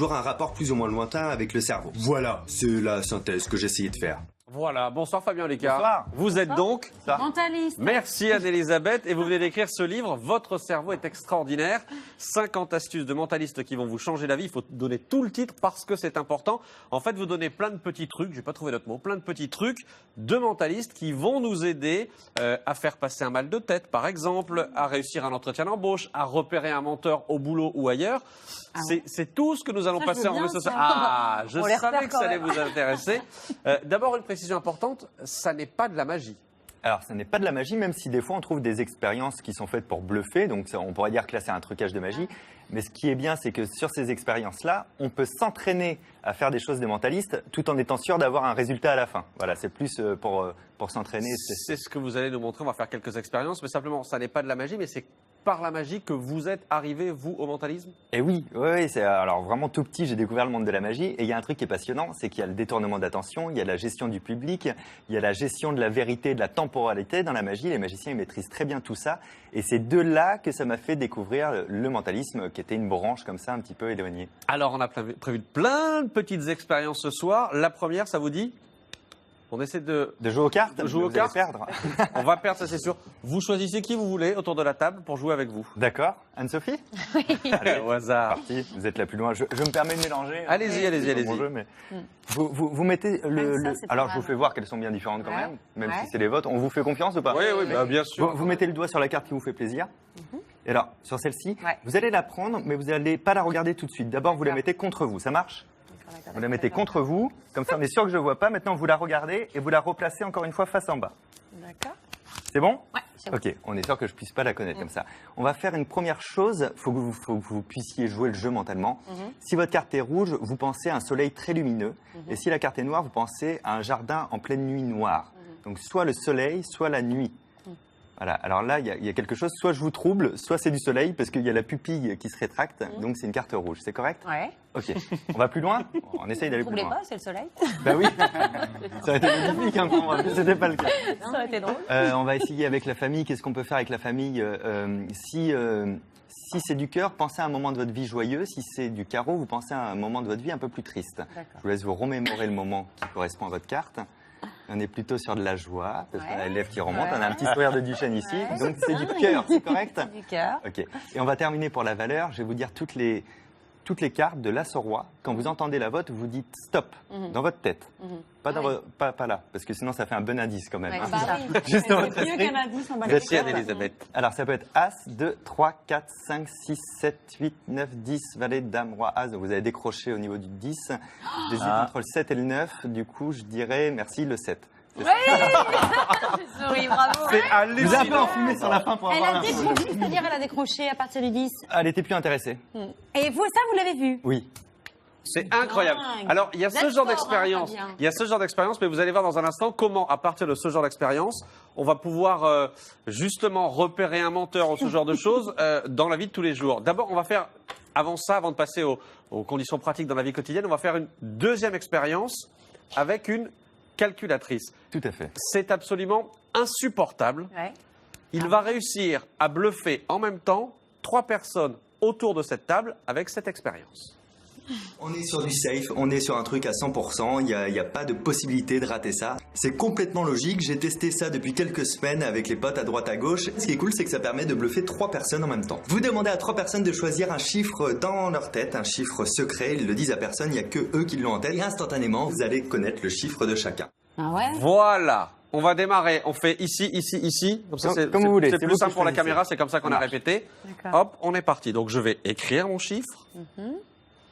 toujours un rapport plus ou moins lointain avec le cerveau. Voilà, c'est la synthèse que j'essayais de faire. Voilà, bonsoir Fabien Licard. Bonsoir. Vous êtes donc Mentaliste. Merci Anne-Elisabeth et vous venez d'écrire ce livre, Votre cerveau est extraordinaire, 50 astuces de mentalistes qui vont vous changer la vie. Il faut donner tout le titre parce que c'est important. En fait, vous donnez plein de petits trucs, j'ai pas trouvé d'autre mot, plein de petits trucs de mentalistes qui vont nous aider à faire passer un mal de tête, par exemple, à réussir un entretien d'embauche, à repérer un menteur au boulot ou ailleurs. C'est tout ce que nous allons Ça, passer je veux en bien, revue ce soir. ça. Ah, je On les savais repère que ça quand allait même. vous intéresser. D'abord, une précision importante, ça n'est pas de la magie. Alors, ce n'est pas de la magie, même si des fois on trouve des expériences qui sont faites pour bluffer. Donc, on pourrait dire que là, c'est un trucage de magie. Mais ce qui est bien, c'est que sur ces expériences-là, on peut s'entraîner à faire des choses de mentaliste tout en étant sûr d'avoir un résultat à la fin. Voilà, c'est plus pour s'entraîner. C'est ce que vous allez nous montrer. On va faire quelques expériences, mais simplement, ça n'est pas de la magie, mais c'est par la magie que vous êtes arrivé, vous, au mentalisme. Et oui, c'est alors vraiment tout petit, j'ai découvert le monde de la magie. Et il y a un truc qui est passionnant, c'est qu'il y a le détournement d'attention, il y a la gestion du public, il y a la gestion de la vérité, de la temporalité dans la magie. Les magiciens, ils maîtrisent très bien tout ça. Et c'est de là que ça m'a fait découvrir le mentalisme, qui était une branche comme ça, un petit peu éloignée. Alors, on a prévu plein de petites expériences ce soir. La première, ça vous dit ? On essaie de jouer aux cartes. De jouer aux vous allez cartes. perdre. On va perdre, ça c'est sûr. Vous choisissez qui vous voulez autour de la table pour jouer avec vous. D'accord. Anne-Sophie ? Allez, au hasard. Parti. Vous êtes la plus loin. Je me permets de mélanger. Allez-y, allez-y, C'est pas allez-y. mon jeu, mais vous mettez le. c'est pas Alors, mal. je vous fais voir qu'elles sont bien différentes quand Ouais. même Ouais. si c'est les vôtres. On vous fait confiance ou pas ? Oui, oui, bah, bien sûr. Vous mettez le doigt sur la carte qui vous fait plaisir. Et alors, sur celle-ci, Ouais. vous allez la prendre, mais vous n'allez pas la regarder tout de suite. D'abord, vous la mettez contre vous. Ça marche ? Vous la mettez contre vous. Comme ça, on est sûr que je ne vois pas. Maintenant, vous la regardez et vous la replacez encore une fois face en bas. D'accord. C'est bon ? Ouais, c'est bon. Ok, on est sûr que je puisse pas la connaître comme ça. On va faire une première chose, faut que vous puissiez jouer le jeu mentalement. Si votre carte est rouge, vous pensez à un soleil très lumineux. Et si la carte est noire, vous pensez à un jardin en pleine nuit noire. Donc soit le soleil, soit la nuit. Voilà, alors là, il y a quelque chose, soit je vous trouble, soit c'est du soleil, parce qu'il y a la pupille qui se rétracte, donc c'est une carte rouge, c'est correct ? Ouais. Ok, on va plus loin ? On essaye d'aller plus Troublez loin. pas, c'est le soleil. Bah oui, ça aurait été magnifique hein, pour moi, mais c'était pas le cas. Ça aurait été drôle. On va essayer avec la famille. Qu'est-ce qu'on peut faire avec la famille Si c'est du cœur, pensez à un moment de votre vie joyeux. Si c'est du carreau, vous pensez à un moment de votre vie un peu plus triste. Je vous laisse vous remémorer le moment qui correspond à votre carte. On est plutôt sur de la joie, parce qu'on a les lèvres qui remontent. On a un petit sourire de Duchesne ici. Donc c'est du cœur, c'est correct ? Du cœur. Ok. Et on va terminer pour la valeur. Je vais vous dire toutes les cartes de l'as au roi. Quand vous entendez la vôtre, vous dites stop dans votre tête. Pas, pas là, parce que sinon ça fait un bon indice quand même. Ouais, hein. bah oui. Juste dans C'est votre mieux esprit. qu'un indice en bas de Merci carte. Anne-Elisabeth. Alors ça peut être As, 2, 3, 4, 5, 6, 7, 8, 9, 10, valet, dame, roi, As. Donc vous avez décroché au niveau du 10. J'hésite entre le 7 et le 9. Du coup, je dirais merci le 7. Oui, bravo. C'est Vous avez un peu hallucinant. enfumé sur la fin pour Elle avoir a un... décroché, c'est-à-dire elle a décroché à partir du 10. Elle était plus intéressée. Et vous, ça, vous l'avez vu? Oui. C'est incroyable. Dingue. Alors, il y a Vous ce êtes genre fort, hein, d'expérience. Fabien. Il y a ce genre d'expérience, mais vous allez voir dans un instant comment, à partir de ce genre d'expérience, on va pouvoir justement repérer un menteur ou ce genre de choses dans la vie de tous les jours. D'abord, on va faire, avant ça, avant de passer aux conditions pratiques dans la vie quotidienne, on va faire une deuxième expérience avec une calculatrice. Tout à fait. C'est absolument insupportable. Ouais. Il va réussir à bluffer en même temps 3 personnes autour de cette table avec cette expérience. On est sur du safe, on est sur un truc à 100%, il n'y a pas de possibilité de rater ça. C'est complètement logique, j'ai testé ça depuis quelques semaines avec les potes à droite à gauche. Ce qui est cool, c'est que ça permet de bluffer 3 personnes en même temps. Vous demandez à 3 personnes de choisir un chiffre dans leur tête, un chiffre secret, ils le disent à personne, il n'y a que eux qui l'ont en tête. Et instantanément, vous allez connaître le chiffre de chacun. Ah ouais? Voilà. On va démarrer. On fait ici, ici, ici. Comme ça, Comme vous voulez. C'est C'est plus vous simple qui pour la choisissez. caméra. C'est comme ça qu'on a répété. D'accord. Hop, on est parti. Donc, je vais écrire mon chiffre.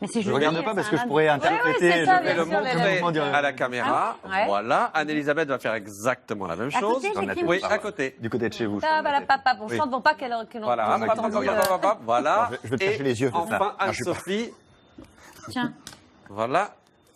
Mais c'est Je regarde pas parce que je pourrais interpréter. c'est ça, Je vais bien le sûr, montrer mais- à la caméra. Ah, ouais. Voilà. Anne-Elisabeth va faire exactement la même À chose. côté, j'écris Oui, mon à côté. Du côté de chez vous. Ah, bah, la papa, bon, Oui. chante, bon, pas qu'elle Voilà. Hop, hop, hop, hop, hop, hop, voilà. Je vais te Et chercher les yeux, c'est ça. enfin, Non, je suis pas- Anne-Sophie. Tiens. Voilà.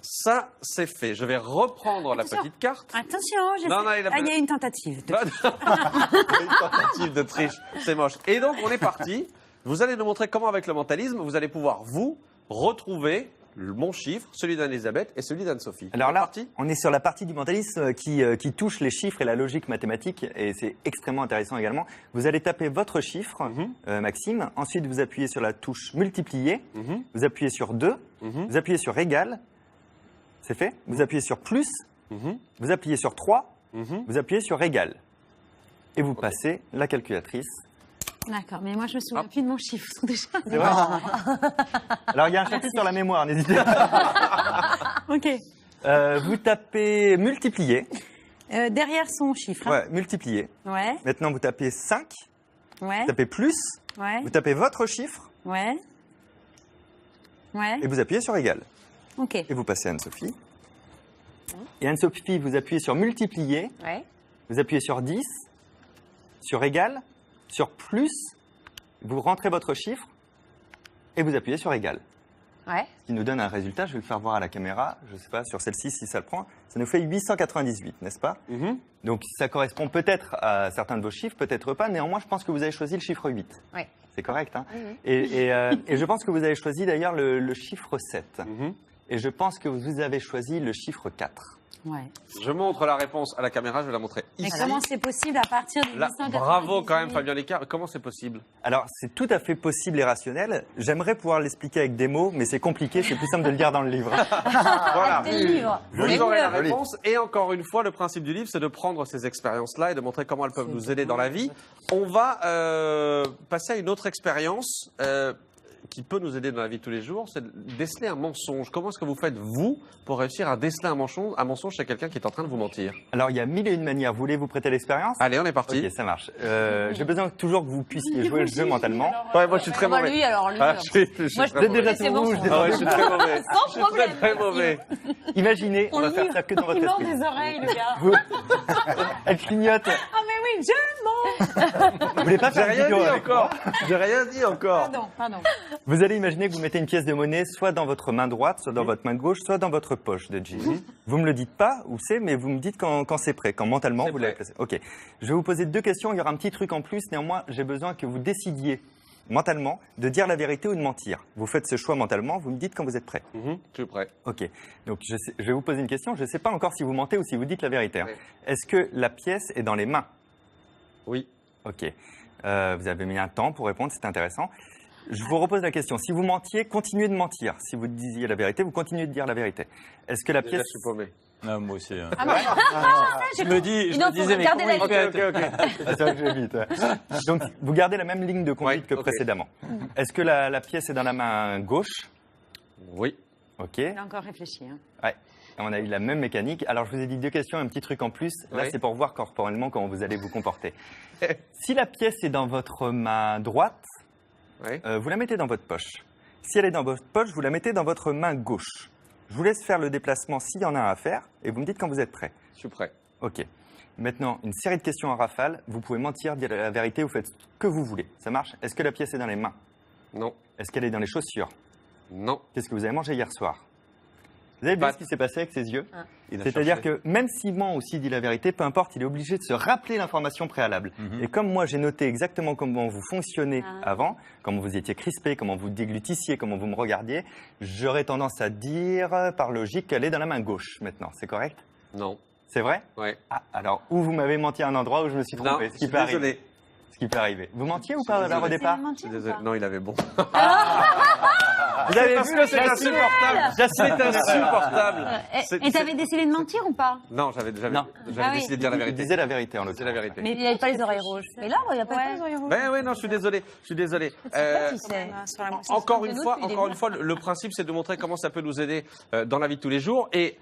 Ça, c'est fait. Je vais reprendre la Attention. petite carte. Attention, j'ai Non, fait- non, il a Ah, pas- il y a une tentative. Une tentative de triche, c'est moche. Et donc, on est parti. Vous allez nous montrer comment, avec le mentalisme, vous allez pouvoir, vous, retrouver mon chiffre, celui d'Anne-Elisabeth et celui d'Anne-Sophie. Alors C'est là, parti on est sur la partie du mentalisme qui touche les chiffres et la logique mathématique, et c'est extrêmement intéressant également. Vous allez taper votre chiffre, Maxime, ensuite vous appuyez sur la touche multiplier, vous appuyez sur 2, vous appuyez sur égal, c'est fait, vous appuyez sur plus, vous appuyez sur 3, vous appuyez sur égal, et vous passez la calculatrice. D'accord, mais moi je me souviens plus de mon chiffre déjà. C'est vrai. Alors il y a un chapitre sur la mémoire, n'hésitez pas. Ok. Vous tapez multiplier. Derrière son chiffre. Hein. Ouais, multiplier. Ouais. Maintenant vous tapez 5, Ouais. vous tapez plus, Ouais. vous tapez votre chiffre Ouais. Ouais. et vous appuyez sur égal. Ok. Et vous passez à Anne-Sophie. Et Anne-Sophie, vous appuyez sur multiplier, Ouais. vous appuyez sur 10, sur égal, sur plus, vous rentrez votre chiffre et vous appuyez sur égal. Ouais. Ce qui nous donne un résultat, je vais le faire voir à la caméra, je ne sais pas sur celle-ci si ça le prend, ça nous fait 898, n'est-ce pas? Donc ça correspond peut-être à certains de vos chiffres, peut-être pas, néanmoins je pense que vous avez choisi le chiffre 8. Ouais. C'est correct, hein? Et je pense que vous avez choisi d'ailleurs le chiffre 7. Et je pense que vous avez choisi le chiffre 4. Ouais. Je montre la réponse à la caméra, je vais la montrer Mais ici. comment c'est possible à partir de Là, 898? bravo quand même Fabien Licard, comment c'est possible? Alors, c'est tout à fait possible et rationnel. J'aimerais pouvoir l'expliquer avec des mots, mais c'est compliqué, c'est plus simple de le dire dans le livre. Voilà. C'est le livre. Vous aurez la réponse. Et encore une fois, le principe du livre, c'est de prendre ces expériences-là et de montrer comment elles peuvent nous aider dans la vie. On va passer à une autre expérience qui peut nous aider dans la vie de tous les jours, c'est de déceler un mensonge. Comment est-ce que vous faites, vous, pour réussir à déceler un mensonge chez quelqu'un qui est en train de vous mentir? Alors, il y a 1001 manières. Vous voulez vous prêter l'expérience? Allez, on est parti. Ok, ça marche. J'ai besoin toujours que vous puissiez jouer le jeu mentalement. Ouais, moi, je suis très mauvais. Lui, alors lui. Ah, je suis Moi, je très peux mauvais. déjà c'est tout bon. rouge. Ah ouais, je suis très mauvais. Sans Je suis problème. très mauvais. Imaginez, on va faire ça que dans votre Il mord esprit. des oreilles, le gars. Vous... Elle clignote. Ah, mais oui, je mens. Vous voulez pas J'ai faire une rien vidéo dit avec encore. moi? J'ai rien dit encore. Pardon. Vous allez imaginer que vous mettez une pièce de monnaie soit dans votre main droite, soit dans votre main gauche, soit dans votre poche de jeans. Vous me le dites pas où c'est, mais vous me dites quand c'est prêt, quand mentalement C'est vous l'avez prêt. placé. Ok. Je vais vous poser 2 questions. Il y aura un petit truc en plus. Néanmoins, j'ai besoin que vous décidiez mentalement de dire la vérité ou de mentir. Vous faites ce choix mentalement. Vous me dites quand vous êtes prêt. Je suis prêt. Ok. Donc je vais vous poser une question. Je ne sais pas encore si vous mentez ou si vous dites la vérité. Hein. Oui. Est-ce que la pièce est dans les mains? Oui. Ok. Vous avez mis un temps pour répondre, c'est intéressant. Je vous repose la question. Si vous mentiez, continuez de mentir. Si vous disiez la vérité, vous continuez de dire la vérité. Est-ce que la Déjà, pièce... je suis paumé. Ah, moi aussi. Je me disais, mais garder comment la il fait C'est vrai que je vais vite. Ouais. Donc, vous gardez la même ligne de conduite Ouais, que ok. précédemment. Est-ce que la pièce est dans la main gauche? Oui. Ok. Il a encore réfléchi. Hein. Ouais. On a eu la même mécanique. Alors, je vous ai dit 2 questions, un petit truc en plus. Là, Oui. c'est pour voir corporellement comment vous allez vous comporter. Si la pièce est dans votre main droite, Oui. vous la mettez dans votre poche. Si elle est dans votre poche, vous la mettez dans votre main gauche. Je vous laisse faire le déplacement s'il y en a un à faire et vous me dites quand vous êtes prêt. Je suis prêt. Ok. Maintenant, une série de questions en rafale. Vous pouvez mentir, dire la vérité, vous faites ce que vous voulez. Ça marche? Est-ce que la pièce est dans les mains? Non. Est-ce qu'elle est dans les chaussures? Non. Qu'est-ce que vous avez mangé hier soir? Vous avez vu Pas- ce qui s'est passé avec ses yeux? Il a C'est-à-dire cherché. que même s'il ment ou s'il dit la vérité, peu importe, il est obligé de se rappeler l'information préalable. Et comme moi, j'ai noté exactement comment vous fonctionnez avant, comment vous étiez crispé, comment vous déglutissiez, comment vous me regardiez, j'aurais tendance à dire, par logique, qu'elle est dans la main gauche maintenant. C'est correct? Non. C'est vrai? Ouais. Ah, alors, ou vous m'avez menti à un endroit où je me suis Non, trompé, je ce qui suis peut arriver. désolé. Ce qui peut arriver. Vous mentiez ou pas désolé. au départ? Je suis désolé. Non, il avait bon. Vous avez Parce vu, que c'est j'assume. insupportable. C'est insupportable. Et t'avais décidé de mentir ou pas? Non, j'avais Non. Ah oui. décidé de dire la Il vérité. disait la vérité en C'est la l'occurrence. vérité. Mais il n'avait pas les oreilles rouges. Mais là, il n'a pas les oreilles rouges. Ben oui, non, je suis désolé. Je suis désolé. Tu sais. Encore une fois, le principe, c'est de montrer comment ça peut nous aider dans la vie de tous les jours. Et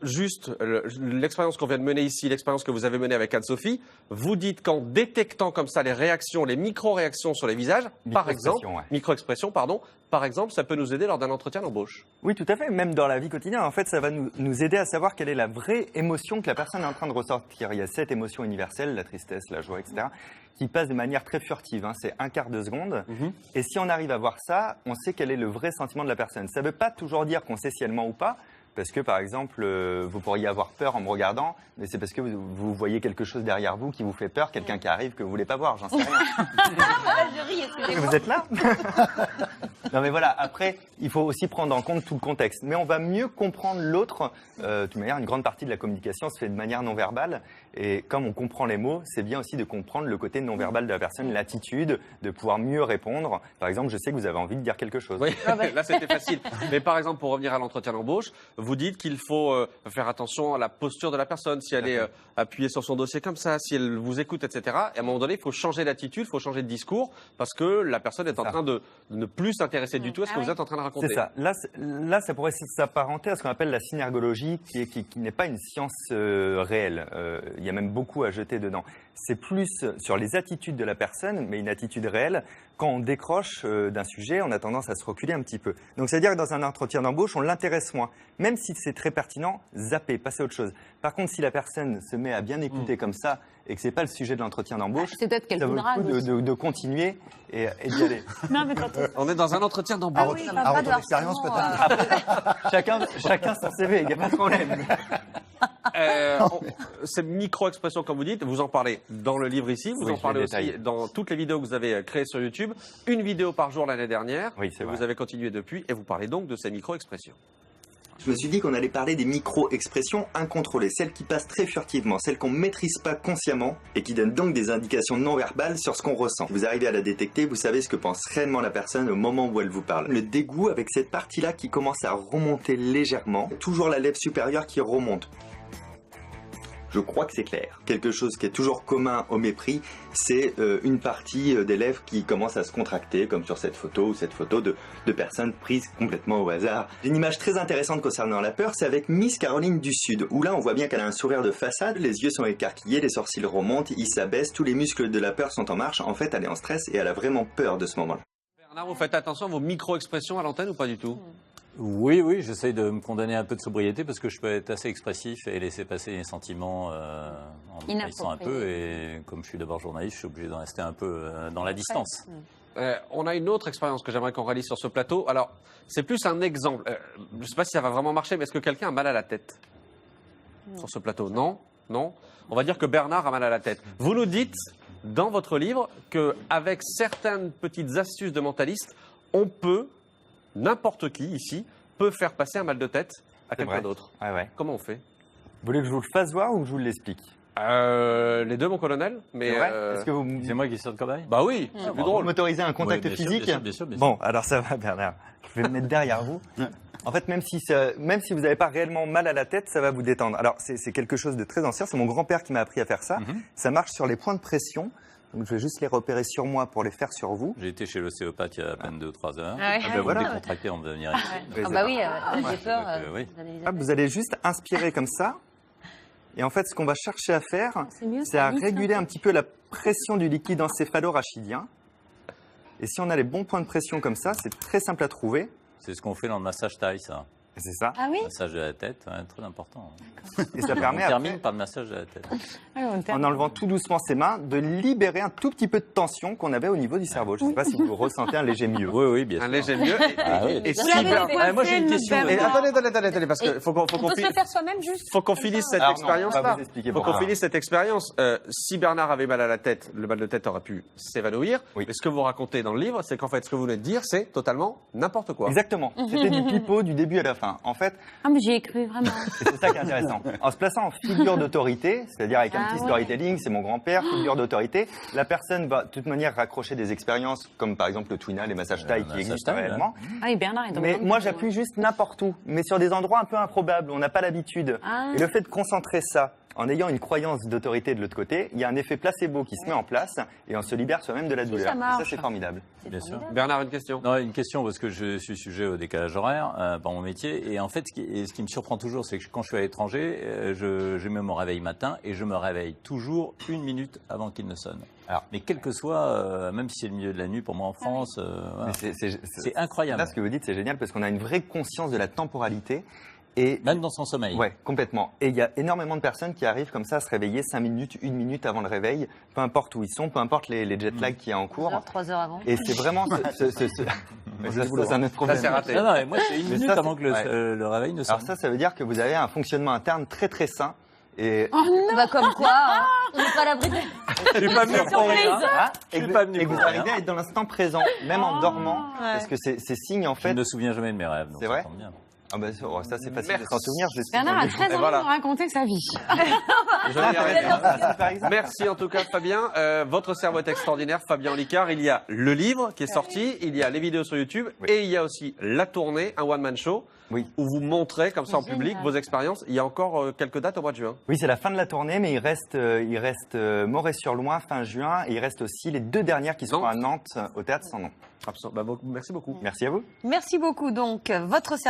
juste l'expérience qu'on vient de mener ici, l'expérience que vous avez menée avec Anne-Sophie, vous dites qu'en détectant comme ça les réactions, les micro-réactions sur les visages, par exemple, Micro-expressions, ouais. micro-expressions, pardon, par exemple, ça peut nous aider lors d'un entretien d'embauche. Oui, tout à fait. Même dans la vie quotidienne, en fait, ça va nous aider à savoir quelle est la vraie émotion que la personne est en train de ressortir. Il y a 7 émotions universelles, la tristesse, la joie, etc., qui passent de manière très furtive. Hein. C'est un quart de seconde. Et si on arrive à voir ça, on sait quel est le vrai sentiment de la personne. Ça ne veut pas toujours dire qu'on sait si elle ment ou pas, Parce que, par exemple, vous pourriez avoir peur en me regardant, mais c'est parce que vous voyez quelque chose derrière vous qui vous fait peur, quelqu'un qui arrive que vous voulez pas voir, j'en sais rien. Je ris, excusez-moi. Vous êtes là? Non, mais voilà, après, il faut aussi prendre en compte tout le contexte. Mais on va mieux comprendre l'autre. De toute manière, une grande partie de la communication se fait de manière non verbale. Et comme on comprend les mots, c'est bien aussi de comprendre le côté non verbal de la personne, l'attitude, de pouvoir mieux répondre. Par exemple, je sais que vous avez envie de dire quelque chose. Oui, là c'était facile. Mais par exemple, pour revenir à l'entretien d'embauche, vous dites qu'il faut faire attention à la posture de la personne, si elle est appuyée sur son dossier comme ça, si elle vous écoute, etc. Et à un moment donné, il faut changer d'attitude, il faut changer de discours, parce que la personne est en train de ne plus s'intéresser du tout à ce que vous êtes en train de raconter. C'est ça. Là, ça pourrait s'apparenter à ce qu'on appelle la synergologie, qui n'est pas une science réelle. Il y a même beaucoup à jeter dedans. C'est plus sur les attitudes de la personne, mais une attitude réelle. Quand on décroche d'un sujet, on a tendance à se reculer un petit peu. Donc, c'est-à-dire que dans un entretien d'embauche, on l'intéresse moins. Même si c'est très pertinent, zapper, passer à autre chose. Par contre, si la personne se met à bien écouter comme ça, et que c'est pas le sujet de l'entretien d'embauche, c'est peut-être qu'elle ça vaut le coup de continuer et d'y aller. Non, mais quand On est dans un entretien d'embauche. À retour d'expérience, peut-être. Chacun son CV, il n'y a pas de problème. Ces micro-expressions, comme vous dites, vous en parlez dans le livre ici, vous Oui, en parlez je les aussi détaille. dans toutes les vidéos que vous avez créées sur YouTube. Une vidéo par jour l'année dernière. Oui, c'est vrai. Vous avez continué depuis et vous parlez donc de ces micro-expressions. Je me suis dit qu'on allait parler des micro-expressions incontrôlées, celles qui passent très furtivement, celles qu'on ne maîtrise pas consciemment et qui donnent donc des indications non verbales sur ce qu'on ressent. Si vous arrivez à la détecter, vous savez ce que pense réellement la personne au moment où elle vous parle. Le dégoût avec cette partie-là qui commence à remonter légèrement, toujours la lèvre supérieure qui remonte. Je crois que c'est clair. Quelque chose qui est toujours commun au mépris, c'est une partie des lèvres qui commence à se contracter, comme sur cette photo ou cette photo de personnes prises complètement au hasard. Une image très intéressante concernant la peur, c'est avec Miss Caroline du Sud, où là on voit bien qu'elle a un sourire de façade, les yeux sont écarquillés, les sourcils remontent, ils s'abaissent, tous les muscles de la peur sont en marche. En fait, elle est en stress et elle a vraiment peur de ce moment-là. Bernard, vous faites attention à vos micro-expressions à l'antenne ou pas du tout? Oui, j'essaye de me condamner un peu de sobriété parce que je peux être assez expressif et laisser passer les sentiments en me trahissant un peu. Et comme je suis d'abord journaliste, je suis obligé d'en rester un peu dans la distance. On a une autre expérience que j'aimerais qu'on réalise sur ce plateau. Alors, c'est plus un exemple. Je ne sais pas si ça va vraiment marcher, mais est-ce que quelqu'un a mal à la tête sur ce plateau? Non? Non? On va dire que Bernard a mal à la tête. Vous nous dites dans votre livre qu'avec certaines petites astuces de mentaliste, on peut, n'importe qui ici, peut faire passer un mal de tête à quelqu'un d'autre. Ouais. Comment on fait? Vous voulez que je vous le fasse voir ou que je vous l'explique? Les deux, mon colonel. Mais Est-ce que vous C'est moi qui sors de corbeille? bah oui, c'est plus Vous drôle. m'autorisez un contact Oui, bien sûr, physique? bien sûr. Bon, alors ça va, Bernard. Je vais me mettre derrière vous. En fait, même si vous n'avez pas réellement mal à la tête, ça va vous détendre. Alors, c'est quelque chose de très ancien. C'est mon grand-père qui m'a appris à faire ça. Ça marche sur les points de pression. Donc, je vais juste les repérer sur moi pour les faire sur vous. J'ai été chez l'ostéopathe il y a à peine 2 ou 3 heures. Ah ouais. Ah ben, Voilà. vous décontractez avant de venir ici. Ah bah oui, j'ai peur. oui. Hop, vous allez juste inspirer comme ça. Et en fait, ce qu'on va chercher à faire, C'est mieux, c'est ça à glisse, réguler un petit peu la pression du liquide encéphalo-rachidien. Et si on a les bons points de pression comme ça, c'est très simple à trouver. C'est ce qu'on fait dans le massage taille, ça. Et c'est ça. Ah oui? Le massage de la tête, très important. Et ça On permet, termine après, par le massage de la tête. en enlevant tout doucement ses mains, de libérer un tout petit peu de tension qu'on avait au niveau du cerveau. Je ne sais pas si vous ressentez un léger mieux. Oui, bien sûr. Un léger mieux. Ah oui. Et Vous si l'avez Bernard- coiffé, moi j'ai une notre question. Bernard. Attendez, parce qu'il faut qu'on On peut se le faire soi-même juste. faut qu'on finisse cette Alors non, on va expérience-là. vous expliquer Il faut qu'on pourquoi. finisse cette expérience. Si Bernard avait mal à la tête, le mal de tête aurait pu s'évanouir. Oui. Mais ce que vous racontez dans le livre, c'est qu'en fait, ce que vous venez de dire, c'est totalement n'importe quoi. Exactement. C'était du pipeau du début à la fin. En fait, Ah, mais j'y ai cru, vraiment. et c'est ça qui est intéressant. En se plaçant en figure d'autorité, c'est-à-dire avec un Ah petit ouais. storytelling, c'est mon grand-père, figure d'autorité, la personne va de toute manière raccrocher des expériences comme par exemple le Twina, les massages taille qui massage existent taille, réellement. Ah, et Bernard est dans Mais le moi, monde. j'appuie juste n'importe où, mais sur des endroits un peu improbables, on n'a pas l'habitude. Ah. Et le fait de concentrer ça, en ayant une croyance d'autorité de l'autre côté, il y a un effet placebo qui se met en place et on se libère soi-même de la douleur. ça marche. Et ça, c'est formidable. Bien sûr. Bernard, une question. Non, une question, parce que je suis sujet au décalage horaire par mon métier. Et en fait, ce qui me surprend toujours, c'est que quand je suis à l'étranger, je mets mon réveil matin et je me réveille toujours 1 minute avant qu'il ne sonne. Alors, Mais quel que soit, même si c'est le milieu de la nuit pour moi en France, voilà. mais C'est incroyable. Là, ce que vous dites, c'est génial parce qu'on a une vraie conscience de la temporalité. Et Même dans son sommeil. ouais, complètement. Et il y a énormément de personnes qui arrivent comme ça à se réveiller 5 minutes, 1 minute avant le réveil, peu importe où ils sont, peu importe les jet lag qu'il y a en cours. 3 heures avant. Et c'est vraiment Mais ça, c'est un autre Ça, problème. c'est raté. Non, mais moi, c'est une Mais minute ça, avant que le réveil ne sonne. Alors ça veut dire que vous avez un fonctionnement interne très très sain. Et, Bah comme quoi, hein, on n'est pas à l'abri de... Je suis pas venu pour rien. Je suis pas venu et que vous pour rien. arrivez à être dans l'instant présent, même en dormant, parce que ces signes en Je fait. ne me souviens jamais de mes rêves. donc C'est vrai ça tombe bien. Ah bah, ça c'est facile Merci. de s'en souvenir. Je suis Bernard a très envie voilà. de nous raconter sa vie. J'en ai arrêté. Super exemple. Merci en tout cas Fabien. Votre cerveau est extraordinaire, Fabien Licard. Il y a le livre qui est sorti, il y a les vidéos sur YouTube Oui. et il y a aussi la tournée, un one-man show Oui. où vous montrez comme ça en Génial. public vos expériences. Il y a encore quelques dates au mois de juin. Oui, c'est la fin de la tournée, mais il reste Moret-sur-Loing fin juin, et il reste aussi les 2 dernières qui seront Nantes. à Nantes au théâtre sans nom. Merci beaucoup. Merci à vous. Merci beaucoup. Donc, votre